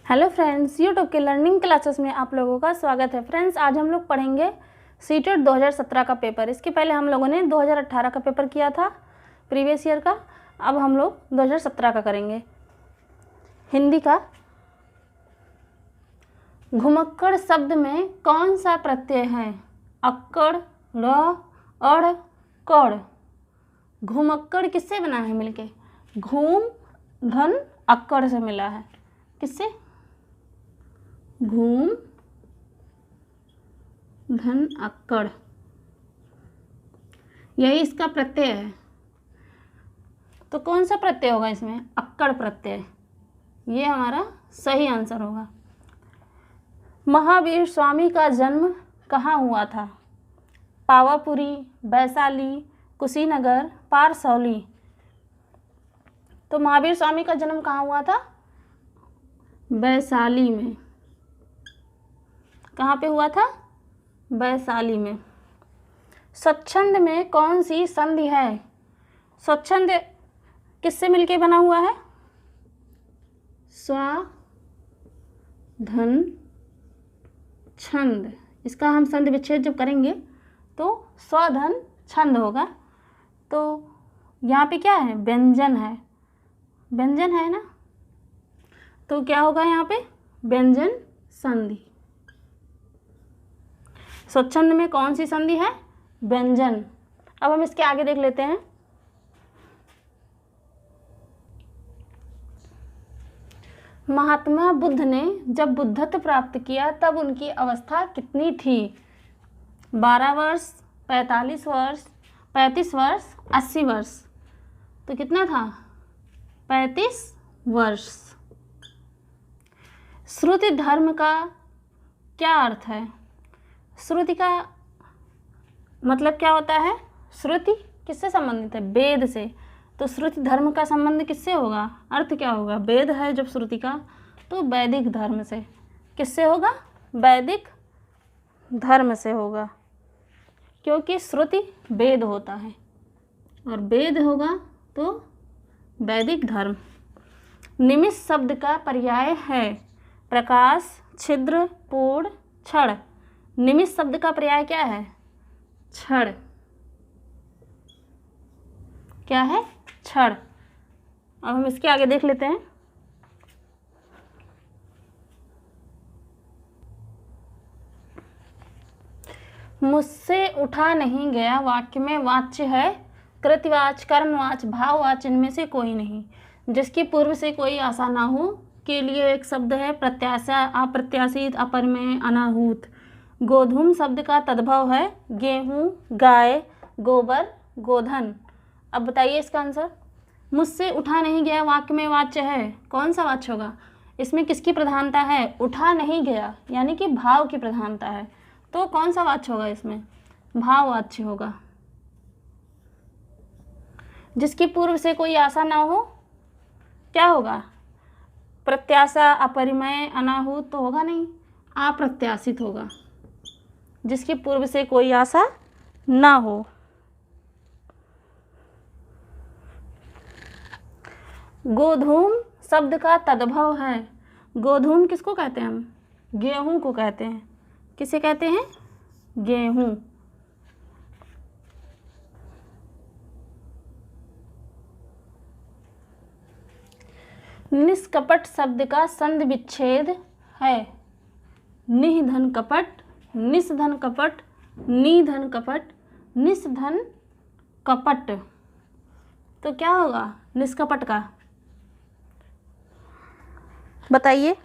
Hello friends, YouTube के learning classes में आप लोगों का स्वागत है। फ्रेंड्स, आज हम लोग पढ़ेंगे सीटेट 2017 का पेपर। इसके पहले हम लोगों ने 2018 का पेपर किया था, प्रीवियस ईयर का। अब हम लोग 2017 का करेंगे। हिंदी का, घुमक्कड़ शब्द में कौन सा प्रत्यय है? अक्कड़, ड़, अड़, कड़। घुमक्कड़ किससे बना है मिलके? घूम धन अक्कड़ से मिला है। किससे? घूम धन अक्कड़, यही इसका प्रत्यय है। तो कौन सा प्रत्यय होगा इसमें? अक्कड़ प्रत्यय। ये हमारा सही आंसर होगा। महावीर स्वामी का जन्म कहाँ हुआ था? पावापुरी, वैशाली, कुशीनगर, पारसौली। तो महावीर स्वामी का जन्म कहाँ हुआ था? वैशाली में। कहाँ पे हुआ था? वैशाली में। स्वच्छंद में कौन सी संधि है? स्वच्छंद किससे मिलके बना हुआ है? स्व धन छंद। इसका हम संधि विच्छेद जब करेंगे तो स्वधन छंद होगा। तो यहाँ पे क्या है? व्यंजन है। व्यंजन है ना, तो क्या होगा यहाँ पे? व्यंजन संधि। स्वच्छंद में कौन सी संधि है? व्यंजन। अब हम इसके आगे देख लेते हैं। महात्मा बुद्ध ने जब बुद्धत्व प्राप्त किया तब उनकी अवस्था कितनी थी? 12 वर्ष, 45 वर्ष, 35 वर्ष, 80 वर्ष। तो कितना था? 35 वर्ष। श्रुति धर्म का क्या अर्थ है? श्रुति का मतलब क्या होता है? श्रुति किससे संबंधित है? वेद से। तो श्रुति धर्म का संबंध किससे होगा? अर्थ क्या होगा? वेद है जब श्रुति का, तो वैदिक धर्म से। किससे होगा? वैदिक धर्म से होगा, क्योंकि श्रुति वेद होता है और वेद होगा तो वैदिक धर्म। निमिष शब्द का पर्याय है प्रकाश, छिद्र, पूर्ण, क्षण। निमिष शब्द का पर्याय क्या है? क्षण। क्या है? क्षण। अब हम इसके आगे देख लेते हैं। मुझसे उठा नहीं गया वाक्य में वाच्य है कृतवाच्य, कर्मवाच्य, भाववाच्य, इनमें से कोई नहीं। जिसकी पूर्व से कोई आशा ना हो के लिए एक शब्द है प्रत्याशा, अप्रत्याशित, अपरिमेय, अनाहूत। गोधूम शब्द का तद्भव है गेहूं, गाय, गोबर, गोधन। अब बताइए इसका आंसर। मुझसे उठा नहीं गया वाक्य में वाच्य है, कौन सा वाच्य होगा? इसमें किसकी प्रधानता है? उठा नहीं गया, यानी कि भाव की प्रधानता है। तो कौन सा वाच्य होगा इसमें? भाववाच्य होगा। जिसकी पूर्व से कोई आशा ना हो, क्या होगा? प्रत्याशा, अपरिमेय, अनाहूत तो होगा नहीं, अप्रत्याशित होगा। जिसकी पूर्व से कोई आशा ना हो। गोधूम शब्द का तद्भव है। गोधूम किसको कहते हैं हम? गेहूं को कहते हैं। किसे कहते हैं? गेहूं। निष्कपट शब्द का संधि विच्छेद है निधन कपट, निस्धन कपट, निधन कपट, निस्धन कपट। तो क्या होगा निष्कपट का? बताइए।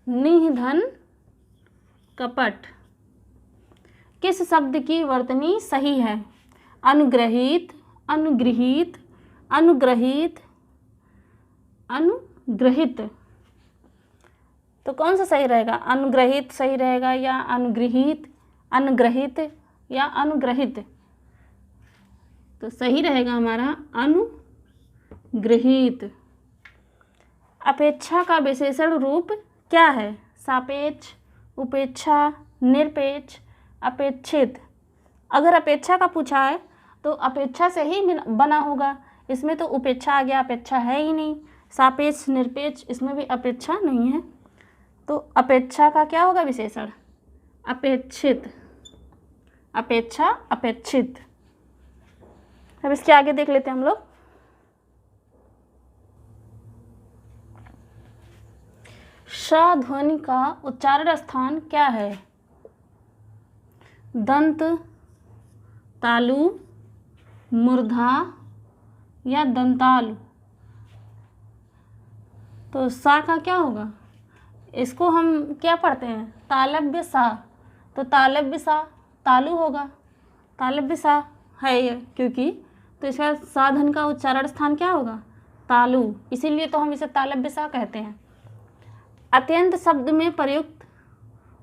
निधन कपट। किस शब्द की वर्तनी सही है? अनुग्रहित, अनुगृहित, अनुग्रहित, अनुग्रहित। तो कौन सा सही रहेगा? अनुग्रहित सही रहेगा या अनुगृहित, अनुग्रहित या अनुग्रहित? तो सही रहेगा हमारा अनुग्रहित। अपेक्षा का विशेषण रूप क्या है? सापेक्ष, उपेक्षा, निरपेक्ष, अपेक्षित। अगर अपेक्षा का पूछा है तो अपेक्षा से ही बना होगा। इसमें तो उपेक्षा आ गया, अपेक्षा है ही नहीं। सापेक्ष, निरपेक्ष, इसमें भी अपेक्षा नहीं है। तो अपेक्षा का क्या होगा विशेषण? अपेक्षित, अपेक्षा, अपेक्षित। अब इसके आगे देख लेते हैं हम लोग। श ध्वनि का उच्चारण स्थान क्या है? दंत, तालु, मूर्धा या दंतालु। तो सा का क्या होगा? इसको हम क्या पढ़ते हैं? तालव्य सा। तो तालव्य सा तालु होगा, तालव्य सा है ये क्योंकि, तो इसका सा ध्वनि का उच्चारण स्थान क्या होगा? तालु, इसीलिए तो हम इसे तालव्य सा कहते हैं। अत्यंत शब्द में प्रयुक्त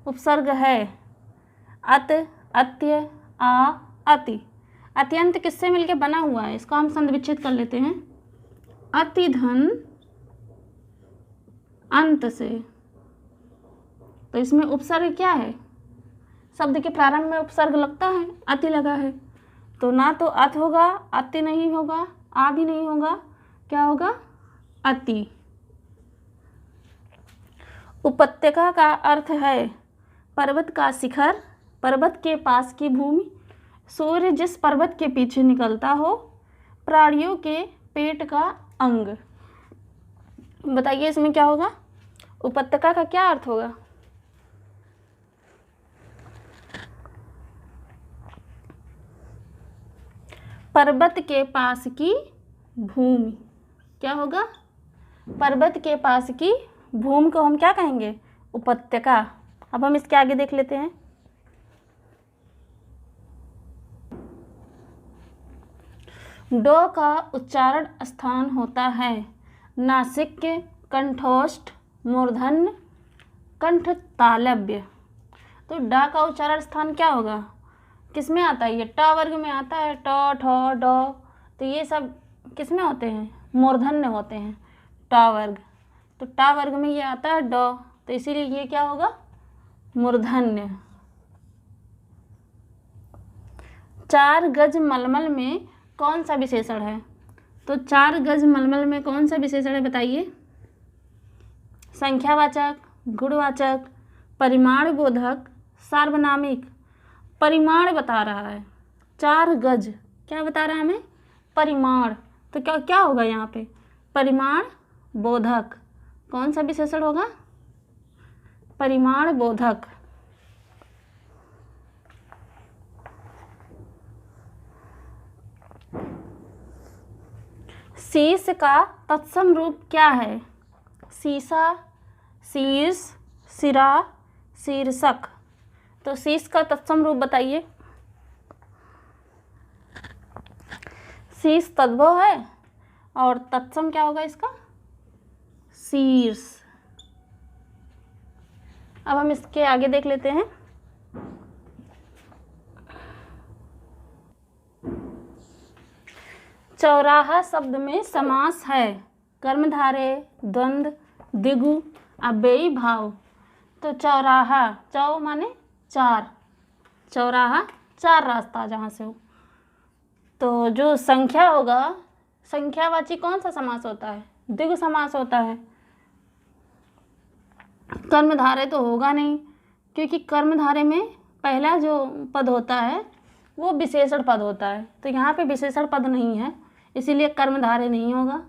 उपसर्ग है अत, अत्य, आ, अति। अत्यंत किससे मिलके बना हुआ है? इसको हम संधिविच्छेद कर लेते हैं। अति धन अंत से। तो इसमें उपसर्ग क्या है? शब्द के प्रारंभ में उपसर्ग लगता है, अति लगा है, तो ना तो अत होगा, अति नहीं होगा, आ भी नहीं होगा, क्या होगा? अति। उपत्यका का अर्थ है पर्वत का शिखर, पर्वत के पास की भूमि, सूर्य जिस पर्वत के पीछे निकलता हो, प्राणियों के पेट का अंग। बताइए इसमें क्या होगा? उपत्यका का क्या अर्थ होगा? पर्वत के पास की भूमि। क्या होगा? पर्वत के पास की भूमि को हम क्या कहेंगे? उपत्यका। अब हम इसके आगे देख लेते हैं। ड का उच्चारण स्थान होता है नासिक, कंठोष्ठ, मूर्धन्य, कंठ तालव्य। तो ड का उच्चारण स्थान क्या होगा? किस में आता है? ये ट वर्ग में आता है, ट, ठ, ड। तो ये सब किस में होते हैं? मूर्धन्य होते हैं, ट वर्ग। तो ट वर्ग में ये आता है ड, तो इसीलिए ये क्या होगा? मूर्धन्य। 4 गज मलमल में कौन सा विशेषण है? तो 4 गज मलमल में कौन सा विशेषण है बताइए? संख्यावाचक, गुणवाचक, परिमाण बोधक, सार्वनामिक। परिमाण बता रहा है, 4 गज क्या बता रहा है हमें? परिमाण। तो क्या क्या होगा यहाँ पे? परिमाण बोधक। कौन सा विशेषण होगा? परिमाण बोधक। शीर्ष का तत्सम रूप क्या है? शीशा, शीर्ष, सिरा, शीर्षक। तो शीर्ष का तत्सम रूप बताइए। शीर्ष तद्भव है और तत्सम क्या होगा इसका? शीर्ष। अब हम इसके आगे देख लेते हैं। चौराहा शब्द में समास है कर्मधारय, द्वंद्व, द्विगु, अव्ययी भाव। तो चौराहा, चौ माने 4, चौराहा 4 रास्ता जहाँ से हो। तो जो संख्या होगा, संख्यावाची कौन सा समास होता है? द्विगु समास होता है। कर्मधारय तो होगा नहीं, क्योंकि कर्मधारय में पहला जो पद होता है वो विशेषण पद होता है, तो यहाँ पे विशेषण पद नहीं है, इसीलिए कर्मधारय नहीं होगा।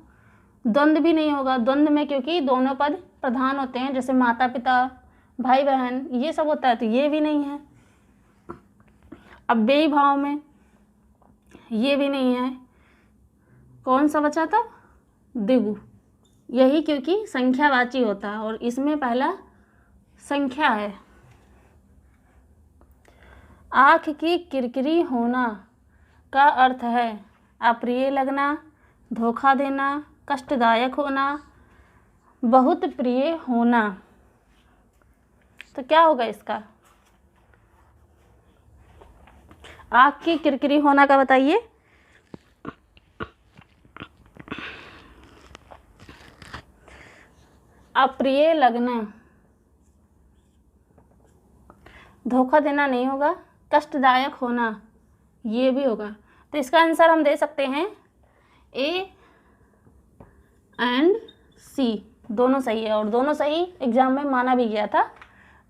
द्वंद्व भी नहीं होगा, द्वंद्व में क्योंकि दोनों पद प्रधान होते हैं, जैसे माता पिता, भाई बहन, ये सब होता है, तो ये भी नहीं है। अव्ययी भाव में ये भी नहीं है। कौन सा बचा था? द्विगु। यही क्योंकि संख्यावाची होता है और इसमें पहला संख्या है। आँख की किरकिरी होना का अर्थ है अप्रिय लगना, धोखा देना, कष्टदायक होना, बहुत प्रिय होना। तो क्या होगा इसका? आँख की किरकिरी होना का बताइए। अप्रिय लगना, धोखा देना नहीं होगा, कष्टदायक होना ये भी होगा। तो इसका आंसर हम दे सकते हैं ए एंड सी, दोनों सही है और दोनों सही एग्जाम में माना भी गया था।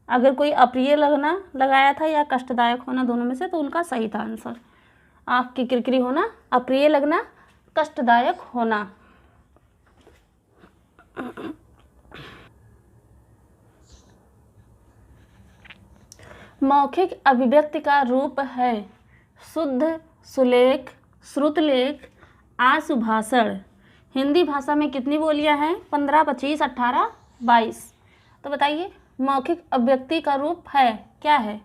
अगर कोई अप्रिय लगना लगाया था या कष्टदायक होना, दोनों में से, तो उनका सही था आंसर। आँख की किरकिरी होना, अप्रिय लगना, कष्टदायक होना। मौखिक अभिव्यक्ति का रूप है शुद्ध, सुलेख, श्रुतलेख, आशुभाषण। हिंदी भाषा में कितनी बोलियां हैं? 15, 25, 18, 22। तो बताइए मौखिक अभिव्यक्ति का रूप है क्या है?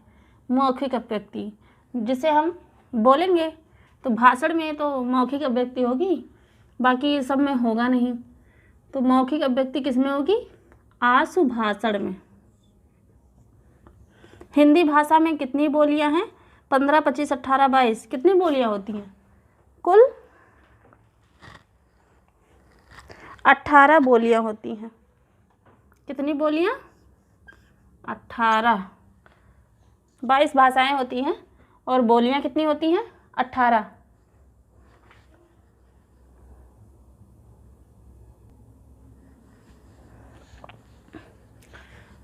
मौखिक अभिव्यक्ति जिसे हम बोलेंगे तो भाषण में तो मौखिक अभिव्यक्ति होगी, बाकी सब में होगा नहीं। तो मौखिक अभिव्यक्ति किस में होगी? आशुभाषण में। हिंदी भाषा में कितनी बोलियां हैं? 15, 25, 18, 22। कितनी बोलियां होती हैं? कुल 18 बोलियां होती हैं। कितनी बोलियां? 18। 22 भाषाएं होती हैं और बोलियां कितनी होती हैं? 18।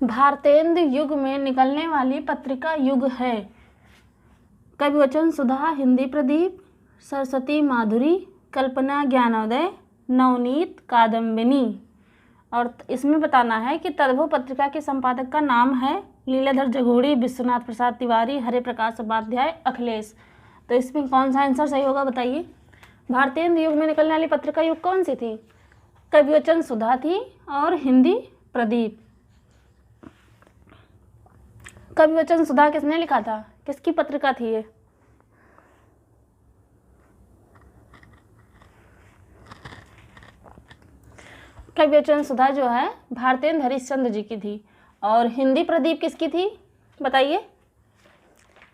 भारतेंदु युग में निकलने वाली पत्रिका युग है कविवचन सुधा, हिंदी प्रदीप, सरस्वती माधुरी, कल्पना ज्ञानोदय, नवनीत, कादम्बिनी। और इसमें बताना है कि तद्भव पत्रिका के संपादक का नाम है लीलाधर जगोड़ी, विश्वनाथ प्रसाद तिवारी, हरे प्रकाश उपाध्याय, अखिलेश। तो इसमें कौन सा आंसर सही होगा बताइए? भारतेंदु युग में निकलने वाली पत्रिका युग कौन सी थी? कविवचन सुधा थी और हिंदी प्रदीप। कविवचन सुधा किसने लिखा था? किसकी पत्रिका थी ये? कविवचन सुधा जो है भारतेंदु हरिश्चंद्र जी की थी। और हिंदी प्रदीप किसकी थी बताइए?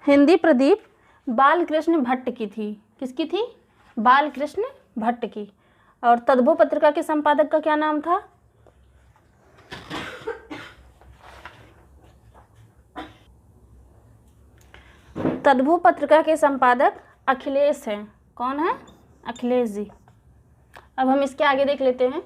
हिंदी प्रदीप बालकृष्ण भट्ट की थी। किसकी थी? बालकृष्ण भट्ट की। और तद्भव पत्रिका के संपादक का क्या नाम था? तद्भव पत्रिका के संपादक अखिलेश हैं। कौन है? अखिलेश जी। अब हम इसके आगे देख लेते हैं।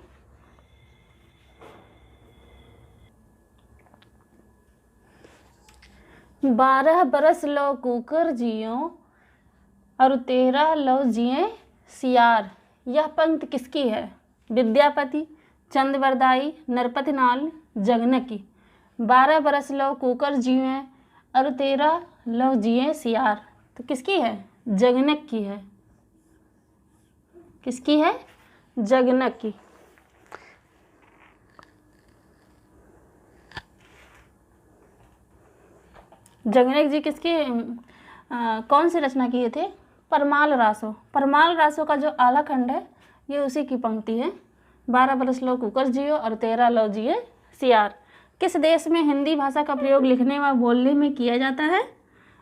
बारह बरस लो कुकर जियो और 13 लो जिए सियार। यह पंक्ति किसकी है? विद्यापति, चंद्रवरदाई, नरपति नाल, जगनकी। 12 बरस लो कुकर जिए और 13 लो जिए सियार। तो किसकी है? जगनक की है। किसकी है? जगनक की। जगनक जी किसके कौन सी रचना किए थे? परमाल रासो। परमाल रासो का जो आला खंड है ये उसी की पंक्ति है। 12 बरस लो कुकर जियो और 13 लो जिए सियार। किस देश में हिंदी भाषा का प्रयोग लिखने व बोलने में किया जाता है?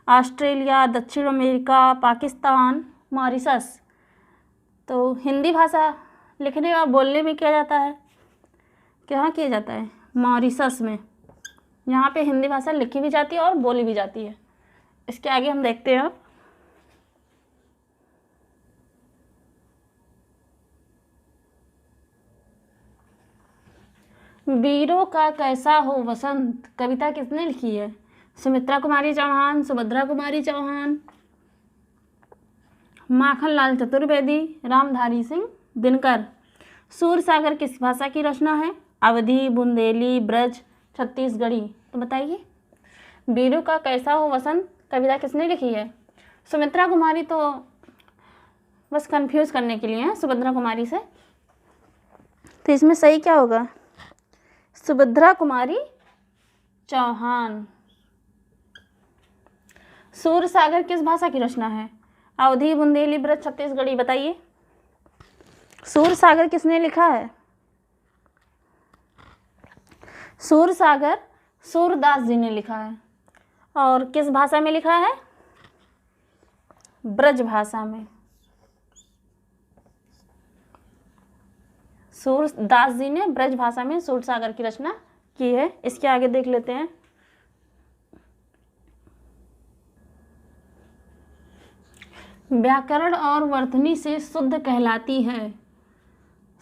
ऑस्ट्रेलिया, दक्षिण अमेरिका, पाकिस्तान, मॉरिशस। तो हिंदी भाषा लिखने व बोलने में किया जाता है, कहाँ किया जाता है? मॉरिशस में। यहाँ पे हिंदी भाषा लिखी भी जाती है और बोली भी जाती है। इसके आगे हम देखते हैं। वीरों का कैसा हो वसंत कविता किसने लिखी है? सुमित्रा कुमारी चौहान, सुभद्रा कुमारी चौहान, माखनलाल चतुर्वेदी, रामधारी सिंह दिनकर। सूरसागर किस भाषा की रचना है? अवधी, बुंदेली, ब्रज, छत्तीसगढ़ी। तो बताइए वीरों का कैसा हो वसंत कविता किसने लिखी है? सुमित्रा कुमारी तो बस कंफ्यूज करने के लिए है सुभद्रा कुमारी से। तो इसमें सही क्या होगा? सुभद्रा कुमारी चौहान। सूरसागर किस भाषा की रचना है? अवधी, बुंदेली, ब्रज, छत्तीसगढ़ी। बताइए सूरसागर किसने लिखा है? सूरसागर सूरदास जी ने लिखा है। और किस भाषा में लिखा है? ब्रज भाषा में। सूरदास जी ने ब्रज भाषा में सूरसागर की रचना की है। इसके आगे देख लेते हैं। व्याकरण और वर्तनी से शुद्ध कहलाती है।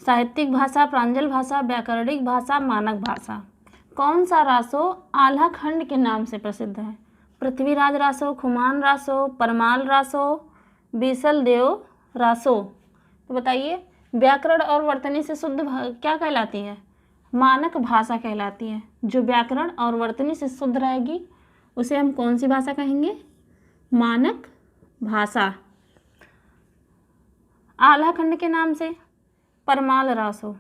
साहित्यिक भाषा, प्रांजल भाषा, व्याकरणिक भाषा, मानक भाषा। कौन सा रासो आल्हा खंड के नाम से प्रसिद्ध है? पृथ्वीराज रासो, खुमान रासो, परमाल रासो, बीसल देव रासो। तो बताइए, व्याकरण और वर्तनी से शुद्ध क्या कहलाती है? मानक भाषा कहलाती है। जो व्याकरण और वर्तनी से शुद्ध रहेगी उसे हम कौन सी भाषा कहेंगे? मानक भाषा। आल्हा खंड के नाम से परमाल रासो।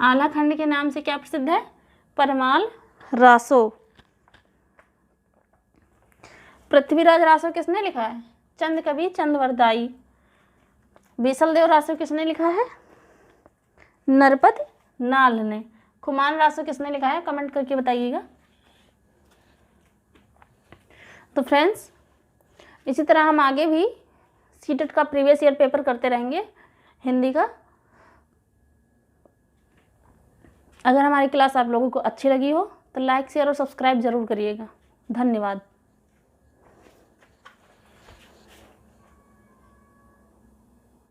आल्हा खंड के नाम से क्या प्रसिद्ध है? परमाल रासो। पृथ्वीराज रासो किसने लिखा है? चंद कवि चंदवरदाई। बीसल देव रासो किसने लिखा है? नरपत नाल ने। खुमान रासो किसने लिखा है? कमेंट करके बताइएगा। तो फ्रेंड्स, इसी तरह हम आगे भी सीटेट का प्रीवियस ईयर पेपर करते रहेंगे हिंदी का। अगर हमारी क्लास आप लोगों को अच्छी लगी हो तो लाइक, शेयर और सब्सक्राइब जरूर करिएगा। धन्यवाद।